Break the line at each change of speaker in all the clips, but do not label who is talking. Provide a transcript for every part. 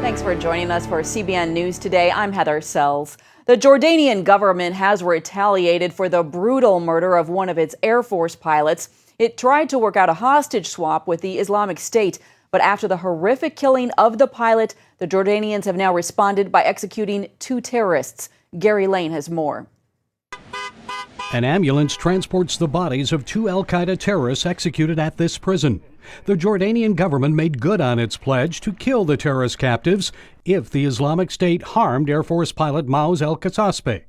Thanks for joining us for CBN News Today. I'm Heather Sells. The Jordanian government has retaliated for the brutal murder of one of its Air Force pilots. It tried to work out a hostage swap with the Islamic State, but after the horrific killing of the pilot, the Jordanians have now responded by executing 2 terrorists. Gary Lane has more.
An ambulance transports the bodies of 2 al-Qaeda terrorists executed at this prison. The Jordanian government made good on its pledge to kill the terrorist captives if the Islamic State harmed Air Force pilot Maoz el-Qassasbeh.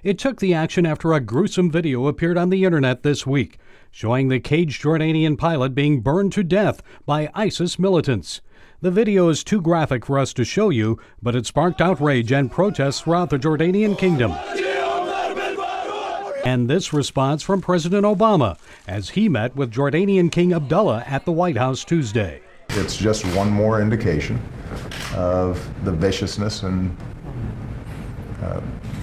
It took the action after a gruesome video appeared on the internet this week, showing the caged Jordanian pilot being burned to death by ISIS militants. The video is too graphic for us to show you, but it sparked outrage and protests throughout the Jordanian kingdom. And this response from President Obama as he met with Jordanian King Abdullah at the White House Tuesday.
It's just one more indication of the viciousness and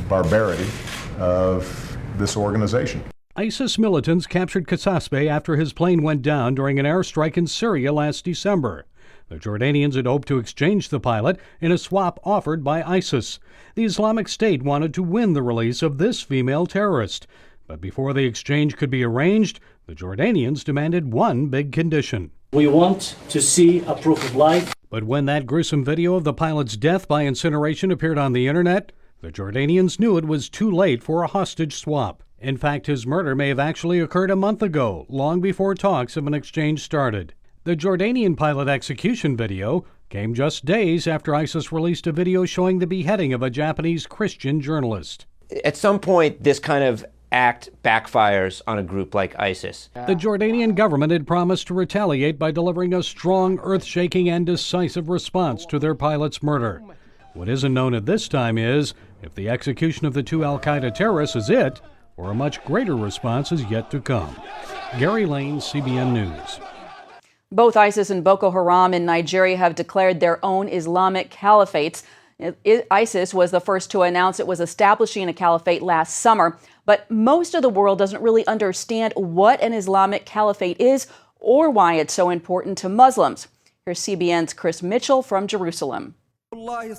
barbarity of this organization.
ISIS militants captured Qassasbeh after his plane went down during an airstrike in Syria last December. The Jordanians had hoped to exchange the pilot in a swap offered by ISIS. The Islamic State wanted to win the release of this female terrorist. But before the exchange could be arranged, the Jordanians demanded one big condition.
We want to see a proof of life.
But when that gruesome video of the pilot's death by incineration appeared on the internet, the Jordanians knew it was too late for a hostage swap. In fact, his murder may have actually occurred a month ago, long before talks of an exchange started. The Jordanian pilot execution video came just days after ISIS released a video showing the beheading of a Japanese Christian journalist.
At some point, this kind of act backfires on a group like ISIS.
The Jordanian government had promised to retaliate by delivering a strong, earth-shaking, and decisive response to their pilot's murder. What isn't known at this time is if the execution of the 2 al-Qaeda terrorists is it, or a much greater response is yet to come. Gary Lane, CBN News.
Both ISIS and Boko Haram in Nigeria have declared their own Islamic caliphates. ISIS was the first to announce it was establishing a caliphate last summer, but most of the world doesn't really understand what an Islamic caliphate is or why it's so important to Muslims. Here's CBN's Chris Mitchell from Jerusalem.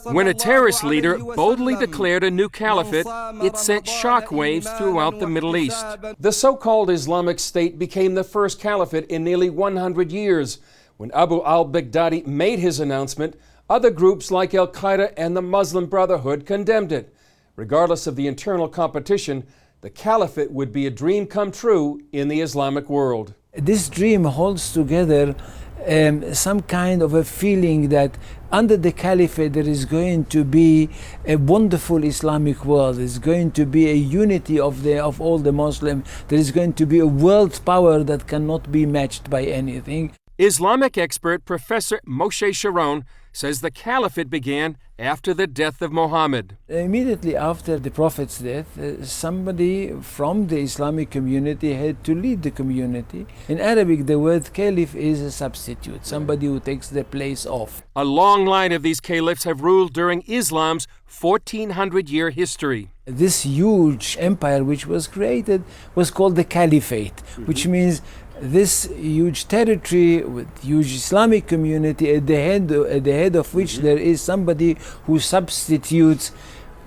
When a terrorist leader boldly declared a new caliphate, it sent shockwaves throughout the Middle East. The so-called Islamic State became the first caliphate in nearly 100 years. When Abu al-Baghdadi made his announcement, other groups like al-Qaeda and the Muslim Brotherhood condemned it. Regardless of the internal competition, the caliphate would be a dream come true in the Islamic world.
This dream holds together some kind of a feeling that under the caliphate there is going to be a wonderful Islamic world. There's going to be a unity of all the Muslims. There is going to be a world power that cannot be matched by anything.
Islamic expert Professor Moshe Sharon says the caliphate began after the death of Muhammad.
Immediately after the Prophet's death, somebody from the Islamic community had to lead the community. In Arabic, the word caliph is a substitute, somebody who takes the place of.
A long line of these caliphs have ruled during Islam's 1400-year history.
This huge empire which was created was called the Caliphate, which means this huge territory with huge Islamic community at the head of which there is somebody who substitutes.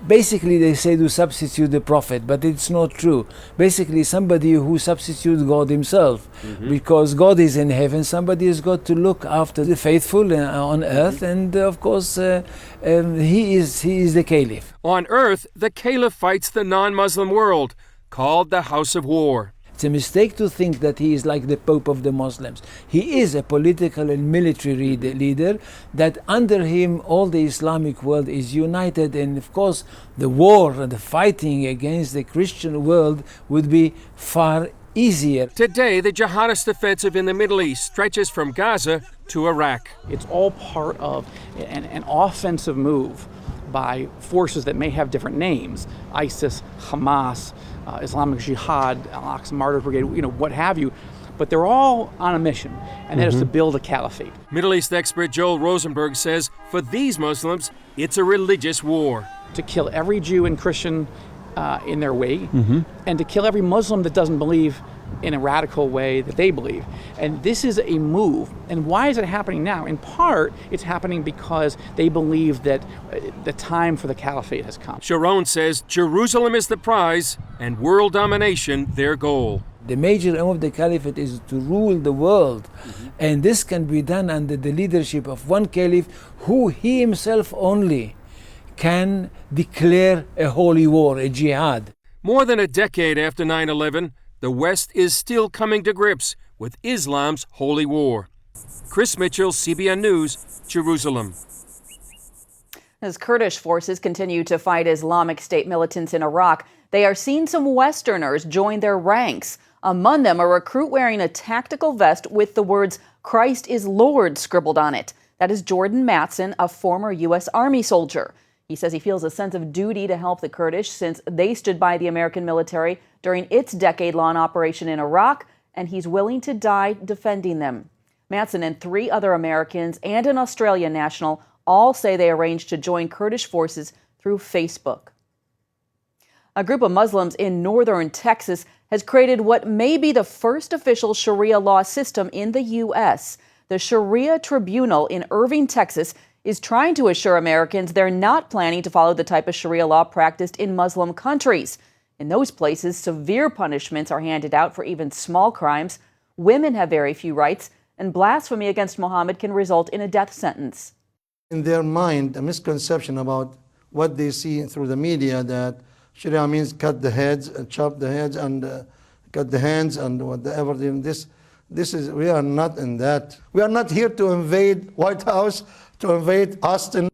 Basically, they say to substitute the Prophet, but it's not true. Basically, somebody who substitutes God himself. Because God is in heaven, somebody has got to look after the faithful on earth, and of course, he is the Caliph.
On earth, the Caliph fights the non-Muslim world, called the House of War.
It's a mistake to think that he is like the Pope of the Muslims. He is a political and military leader, that under him all the Islamic world is united, and of course the war and the fighting against the Christian world would be far easier.
Today, the jihadist offensive in the Middle East stretches from Gaza to Iraq.
It's all part of an offensive move by forces that may have different names: ISIS, Hamas, Islamic Jihad, Al-Aqsa Martyrs Brigade, what have you. But they're all on a mission, and that is to build a caliphate.
Middle East expert Joel Rosenberg says for these Muslims, it's a religious war.
To kill every Jew and Christian in their way, and to kill every Muslim that doesn't believe in a radical way that they believe. And this is a move. And why is it happening now? In part, it's happening because they believe that the time for the Caliphate has come.
Sharon says Jerusalem is the prize and world domination their goal.
The major aim of the Caliphate is to rule the world. And this can be done under the leadership of one caliph who he himself only can declare a holy war, a jihad.
More than a decade after 9/11, the West is still coming to grips with Islam's holy war. Chris Mitchell, CBN News, Jerusalem.
As Kurdish forces continue to fight Islamic State militants in Iraq, they are seeing some Westerners join their ranks. Among them, a recruit wearing a tactical vest with the words "Christ is Lord" scribbled on it. That is Jordan Matson, a former U.S. Army soldier. He says he feels a sense of duty to help the Kurdish since they stood by the American military during its decade-long operation in Iraq, and he's willing to die defending them. Matson and 3 other Americans and an Australian national all say they arranged to join Kurdish forces through Facebook. A group of Muslims in northern Texas has created what may be the first official Sharia law system in the U.S. The Sharia Tribunal in Irving, Texas, is trying to assure Americans they're not planning to follow the type of Sharia law practiced in Muslim countries. In those places, severe punishments are handed out for even small crimes. Women have very few rights, and blasphemy against Muhammad can result in a death sentence.
In their mind, a misconception about what they see through the media, that Sharia means cut the heads, chop the heads, and cut the hands, and whatever. We are not in that. We are not here to invade White House, to invade Austin.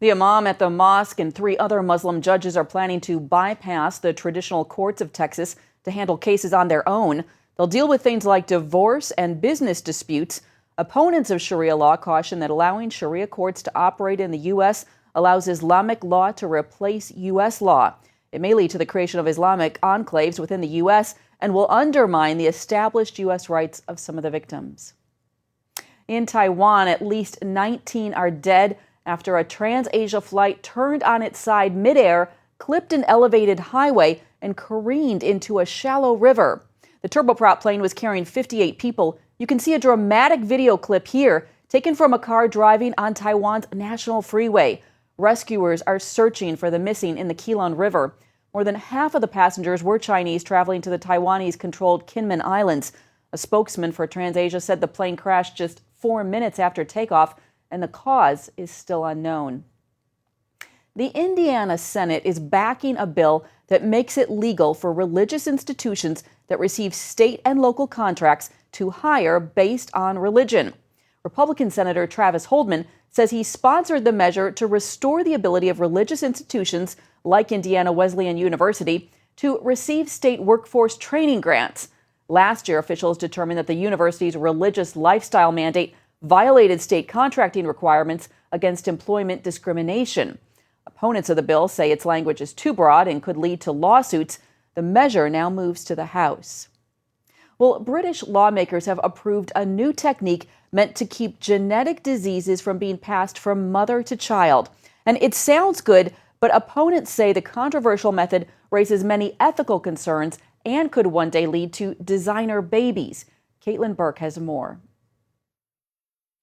The imam at the mosque and 3 other Muslim judges are planning to bypass the traditional courts of Texas to handle cases on their own. They'll deal with things like divorce and business disputes. Opponents of Sharia law caution that allowing Sharia courts to operate in the U.S. allows Islamic law to replace U.S. law. It may lead to the creation of Islamic enclaves within the U.S. and will undermine the established U.S. rights of some of the victims. In Taiwan, at least 19 are dead after a Trans-Asia flight turned on its side midair, clipped an elevated highway, and careened into a shallow river. The turboprop plane was carrying 58 people. You can see a dramatic video clip here, taken from a car driving on Taiwan's national freeway. Rescuers are searching for the missing in the Keelung River. More than half of the passengers were Chinese traveling to the Taiwanese-controlled Kinmen Islands. A spokesman for TransAsia said the plane crashed just 4 minutes after takeoff, and the cause is still unknown. The Indiana Senate is backing a bill that makes it legal for religious institutions that receive state and local contracts to hire based on religion. Republican Senator Travis Holdman says he sponsored the measure to restore the ability of religious institutions like Indiana Wesleyan University to receive state workforce training grants. Last year, officials determined that the university's religious lifestyle mandate violated state contracting requirements against employment discrimination. Opponents of the bill say its language is too broad and could lead to lawsuits. The measure now moves to the House. Well, British lawmakers have approved a new technique meant to keep genetic diseases from being passed from mother to child. And it sounds good, but opponents say the controversial method raises many ethical concerns and could one day lead to designer babies. Caitlin Burke has more.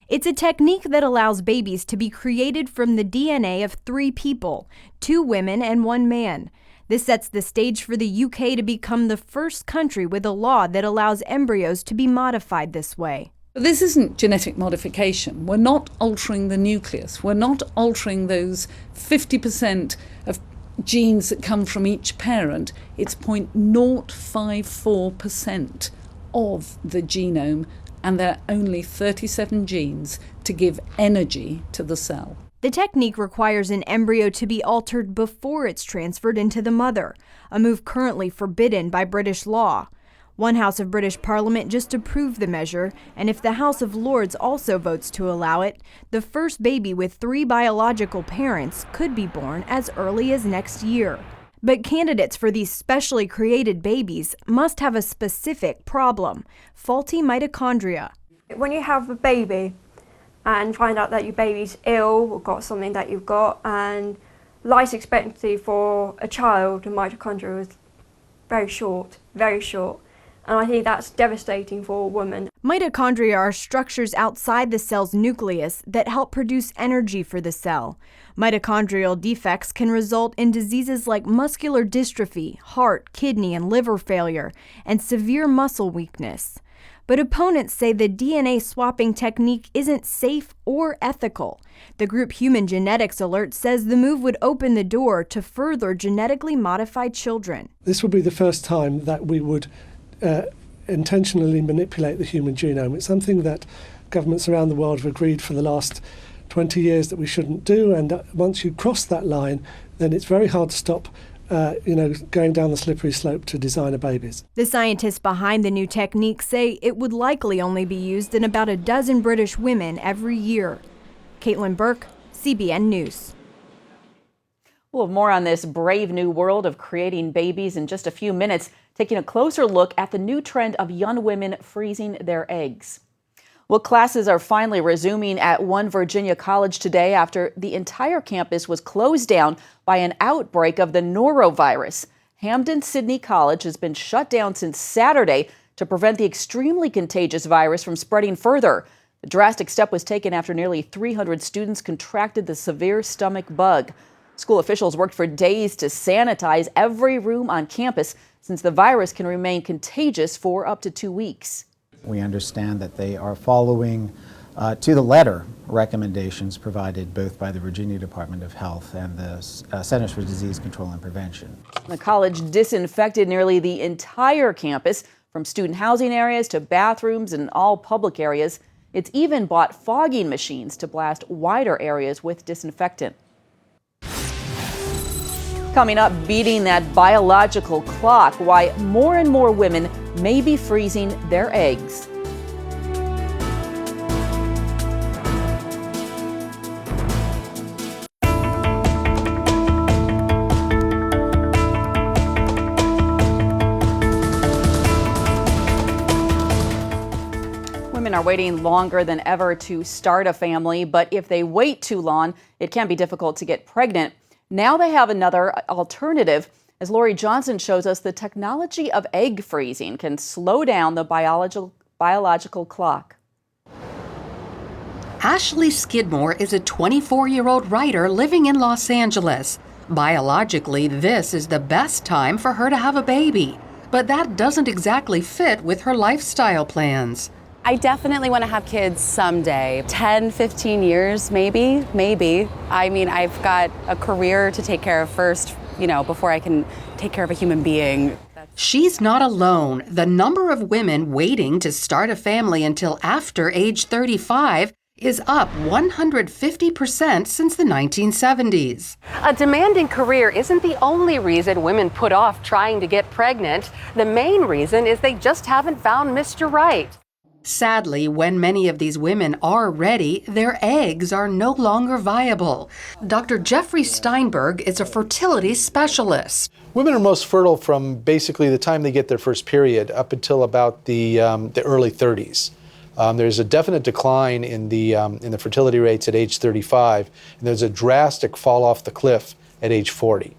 It's a technique that allows babies to be created from the DNA of 3 people, 2 women and 1 man. This sets the stage for the UK to become the first country with a law that allows embryos to be modified this way.
This isn't genetic modification. We're not altering the nucleus. We're not altering those 50% of genes that come from each parent. It's 0.054% of the genome, and there are only 37 genes to give energy to the cell.
The technique requires an embryo to be altered before it's transferred into the mother, a move currently forbidden by British law. One House of British Parliament just approved the measure, and if the House of Lords also votes to allow it, the first baby with 3 biological parents could be born as early as next year. But candidates for these specially created babies must have a specific problem: faulty mitochondria.
When you have a baby and find out that your baby's ill or got something that you've got, and life expectancy for a child, the mitochondria is very short, very short. And I think that's devastating for a woman.
Mitochondria are structures outside the cell's nucleus that help produce energy for the cell. Mitochondrial defects can result in diseases like muscular dystrophy, heart, kidney, and liver failure, and severe muscle weakness. But opponents say the DNA swapping technique isn't safe or ethical. The group Human Genetics Alert says the move would open the door to further genetically modified children.
This would be the first time that we would intentionally manipulate the human genome. It's something that governments around the world have agreed for the last 20 years that we shouldn't do, and once you cross that line, then it's very hard to stop going down the slippery slope to designer babies.
The scientists behind the new technique say it would likely only be used in about a dozen British women every year. Caitlin Burke, CBN News.
We'll have more on this brave new world of creating babies in just a few minutes, taking a closer look at the new trend of young women freezing their eggs. Well, classes are finally resuming at one Virginia college today after the entire campus was closed down by an outbreak of the norovirus. Hampden-Sydney College has been shut down since Saturday to prevent the extremely contagious virus from spreading further. The drastic step was taken after nearly 300 students contracted the severe stomach bug. School officials worked for days to sanitize every room on campus since the virus can remain contagious for up to 2 weeks.
We understand that they are following to the letter recommendations provided both by the Virginia Department of Health and the Centers for Disease Control and Prevention.
The college disinfected nearly the entire campus, from student housing areas to bathrooms and all public areas. It's even bought fogging machines to blast wider areas with disinfectant. Coming up, beating that biological clock, why more and more women may be freezing their eggs. Women are waiting longer than ever to start a family, but if they wait too long, it can be difficult to get pregnant. Now they have another alternative. As Lori Johnson shows us, the technology of egg freezing can slow down the biological clock.
Ashley Skidmore is a 24-year-old writer living in Los Angeles. Biologically, this is the best time for her to have a baby, but that doesn't exactly fit with her lifestyle plans.
I definitely want to have kids someday. 10, 15 years, maybe. I mean, I've got a career to take care of first, before I can take care of a human being.
She's not alone. The number of women waiting to start a family until after age 35 is up 150% since the 1970s.
A demanding career isn't the only reason women put off trying to get pregnant. The main reason is they just haven't found Mr. Right.
Sadly, when many of these women are ready, their eggs are no longer viable. Dr. Jeffrey Steinberg is a fertility specialist.
Women are most fertile from basically the time they get their first period up until about the early 30s. There's a definite decline in the fertility rates at age 35, and there's a drastic fall off the cliff at age 40.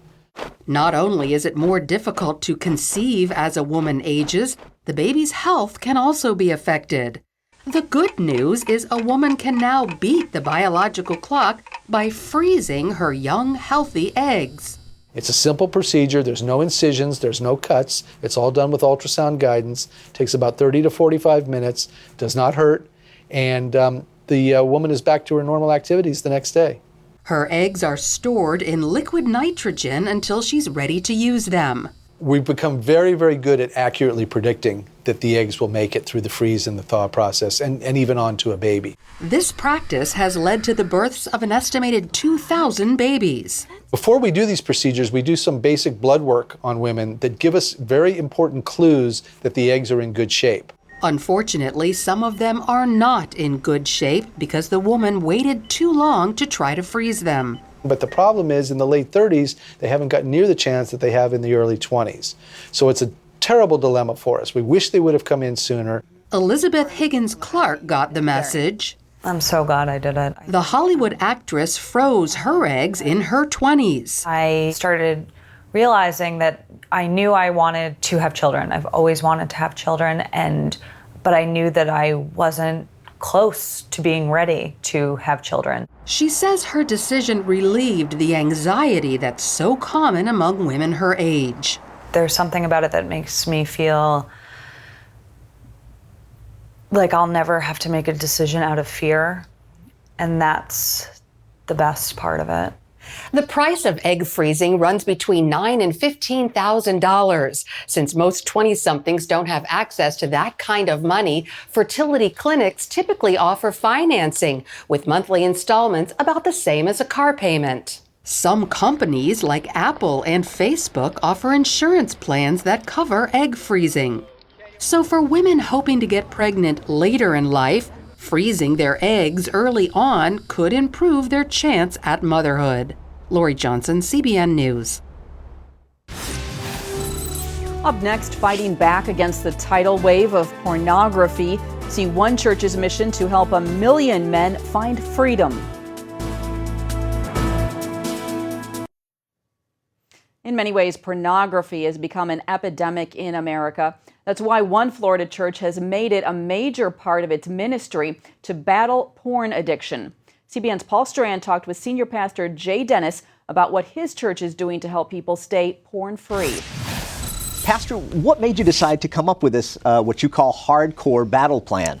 Not only is it more difficult to conceive as a woman ages, the baby's health can also be affected. The good news is a woman can now beat the biological clock by freezing her young, healthy eggs.
It's a simple procedure. There's no incisions, there's no cuts. It's all done with ultrasound guidance. Takes about 30 to 45 minutes, does not hurt, and the woman is back to her normal activities the next day.
Her eggs are stored in liquid nitrogen until she's ready to use them.
We've become very, very good at accurately predicting that the eggs will make it through the freeze and the thaw process and even on to a baby.
This practice has led to the births of an estimated 2,000 babies.
Before we do these procedures, we do some basic blood work on women that give us very important clues that the eggs are in good shape.
Unfortunately, some of them are not in good shape because the woman waited too long to try to freeze them.
But the problem is, in the late 30s, they haven't gotten near the chance that they have in the early 20s. So it's a terrible dilemma for us. We wish they would have come in sooner.
Elizabeth Higgins Clark got the message.
I'm so glad I did it.
The Hollywood actress froze her eggs in her 20s.
I started realizing that I knew I wanted to have children. I've always wanted to have children, but I knew that I wasn't close to being ready to have children.
She says her decision relieved the anxiety that's so common among women her age.
There's something about it that makes me feel like I'll never have to make a decision out of fear, and that's the best part of it.
The price of egg freezing runs between $9,000 and $15,000. Since most 20-somethings don't have access to that kind of money, fertility clinics typically offer financing, with monthly installments about the same as a car payment. Some companies like Apple and Facebook offer insurance plans that cover egg freezing. So for women hoping to get pregnant later in life, freezing their eggs early on could improve their chance at motherhood. Lori Johnson, CBN News.
Up next, fighting back against the tidal wave of pornography. See one church's mission to help 1 million men find freedom. In many ways, pornography has become an epidemic in America. That's why one Florida church has made it a major part of its ministry to battle porn addiction. CBN's Paul Strand talked with senior pastor Jay Dennis about what his church is doing to help people stay porn-free.
Pastor, what made you decide to come up with this, what you call hardcore battle plan?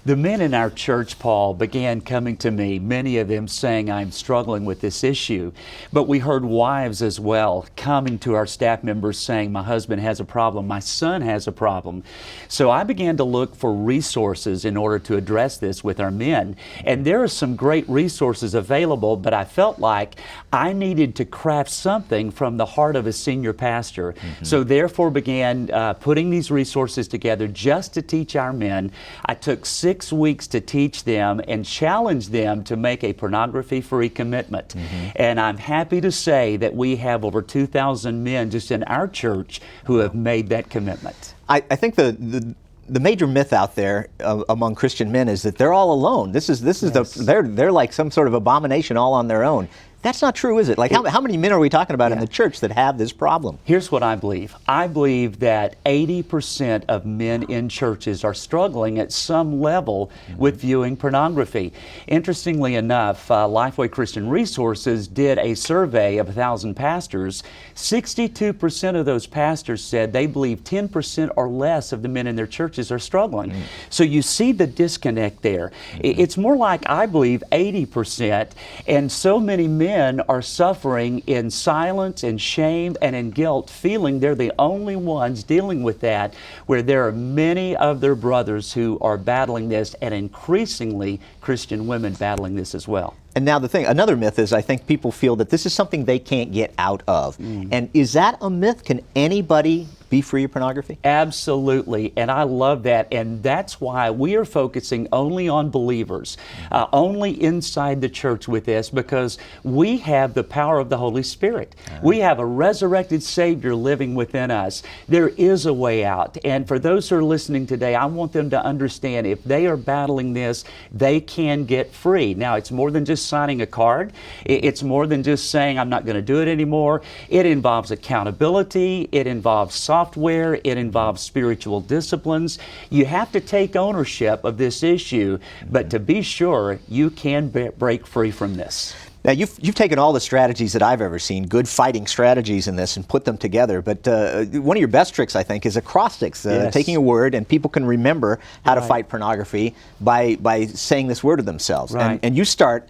The men in our church, Paul, began coming to me, many of them saying I'm struggling with this issue. But we heard wives as well coming to our staff members saying my husband has a problem, my son has a problem. So I began to look for resources in order to address this with our men. And there are some great resources available, but I felt like I needed to craft something from the heart of a senior pastor. So therefore began putting these resources together just to teach our men. I took 6 weeks to teach them and challenge them to make a pornography-free commitment. And I'm happy to say that we have over 2,000 men just in our church who have made that commitment.
I think the major myth out there among Christian men is that they're all alone. This is they're like some sort of abomination all on their own. That's not true, is it? Like, how many men are we talking about in the church that have this problem?
Here's what I believe. I believe that 80% of men in churches are struggling at some level with viewing pornography. Interestingly enough, Lifeway Christian Resources did a survey of 1,000 pastors. 62% of those pastors said they believe 10% or less of the men in their churches are struggling. So you see the disconnect there. It's more like, I believe, 80%, and so many men are suffering in silence and shame and in guilt, feeling they're the only ones dealing with that, where there are many of their brothers who are battling this, and increasingly Christian women battling this as well.
And now another myth is I think people feel that this is something they can't get out of. And is that a myth? Can anybody be free of pornography?
Absolutely, and I love that, and that's why we are focusing only on believers, only inside the church with this, because we have the power of the Holy Spirit. We have a resurrected Savior living within us. There is a way out, and for those who are listening today, I want them to understand if they are battling this, they can get free. Now, it's more than just signing a card. It's more than just saying, I'm not going to do it anymore. It involves accountability. It involves software. It involves spiritual disciplines. You have to take ownership of this issue, but to be sure, you can break free from this.
Now, you've taken all the strategies that I've ever seen, good fighting strategies in this, and put them together. But one of your best tricks, I think, is acrostics, taking a word, and people can remember how to fight pornography by saying this word to themselves. And you start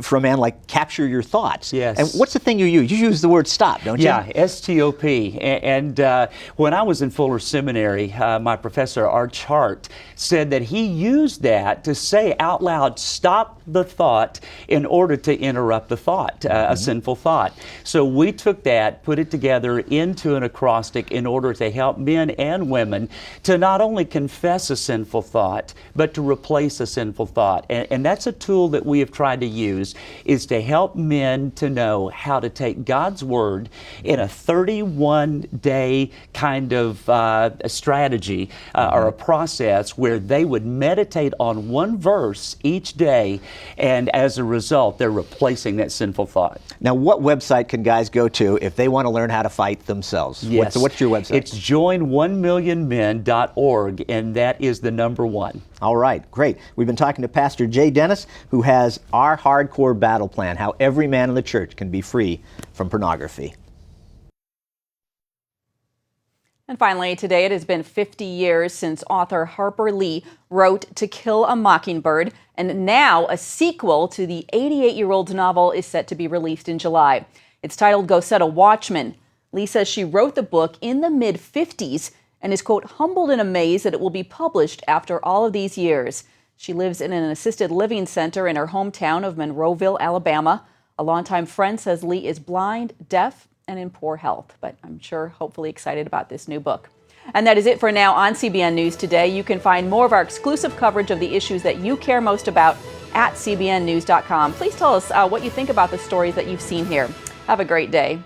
for a man like capture your thoughts.
Yes.
And what's the thing you use? You use the word stop, don't you?
Yeah, S-T-O-P. And when I was in Fuller Seminary, my professor, Arch Hart, said that he used that to say out loud, stop the thought, in order to interrupt the thought, a sinful thought. So we took that, put it together into an acrostic in order to help men and women to not only confess a sinful thought, but to replace a sinful thought. And that's a tool that we have tried to use. News is to help men to know how to take God's Word in a 31-day kind of a strategy or a process where they would meditate on one verse each day, and as a result, they're replacing that sinful thought.
Now, what website can guys go to if they want to learn how to fight themselves?
Yes.
What's your website?
It's join1millionmen.org, and that is the number one.
All right, great. We've been talking to Pastor Jay Dennis, who has our hardcore battle plan, how every man in the church can be free from pornography.
And finally, today it has been 50 years since author Harper Lee wrote To Kill a Mockingbird, and now a sequel to the 88-year-old's novel is set to be released in July. It's titled Go Set a Watchman. Lee says she wrote the book in the mid-50s and is, quote, humbled and amazed that it will be published after all of these years. She lives in an assisted living center in her hometown of Monroeville, Alabama. A longtime friend says Lee is blind, deaf, and in poor health, but I'm sure hopefully excited about this new book. And that is it for now on CBN News Today. You can find more of our exclusive coverage of the issues that you care most about at cbnnews.com. Please tell us what you think about the stories that you've seen here. Have a great day.